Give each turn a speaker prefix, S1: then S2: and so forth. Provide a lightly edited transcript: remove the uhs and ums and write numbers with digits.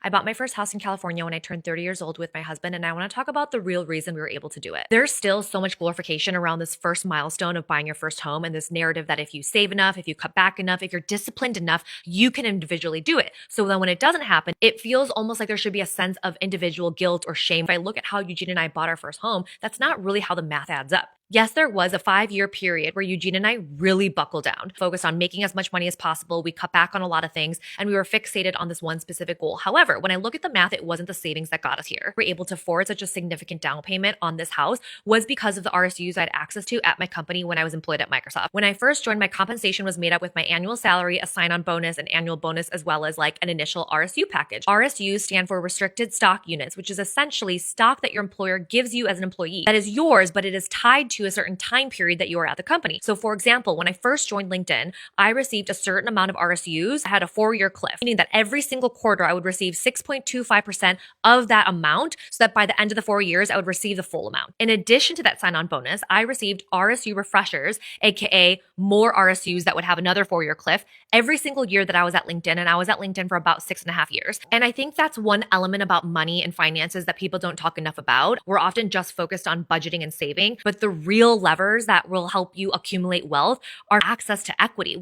S1: I bought my first house in California when I turned 30 years old with my husband, and I want to talk about the real reason we were able to do it. There's still so much glorification around this first milestone of buying your first home and this narrative that if you save enough, if you cut back enough, if you're disciplined enough, you can individually do it. So then when it doesn't happen, it feels almost like there should be a sense of individual guilt or shame. If I look at how Eugene and I bought our first home, that's not really how the math adds up. Yes, there was a 5-year period where Eugene and I really buckled down, focused on making as much money as possible. We cut back on a lot of things and we were fixated on this one specific goal. However, when I look at the math, it wasn't the savings that got us here. We're able to afford such a significant down payment on this house was because of the RSUs I had access to at my company when I was employed at Microsoft. When I first joined, my compensation was made up with my annual salary, a sign-on bonus, an annual bonus, as well as like an initial RSU package. RSUs stand for restricted stock units, which is essentially stock that your employer gives you as an employee that is yours, but it is tied to a certain time period that you are at the company. So for example, when I first joined LinkedIn, I received a certain amount of RSUs. I had a 4-year cliff, meaning that every single quarter I would receive 6.25% of that amount so that by the end of the 4 years, I would receive the full amount. In addition to that sign-on bonus, I received RSU refreshers, aka more RSUs that would have another 4-year cliff every single year that I was at LinkedIn. And I was at LinkedIn for about 6.5 years. And I think that's one element about money and finances that people don't talk enough about. We're often just focused on budgeting and saving, but the real levers that will help you accumulate wealth are access to equity.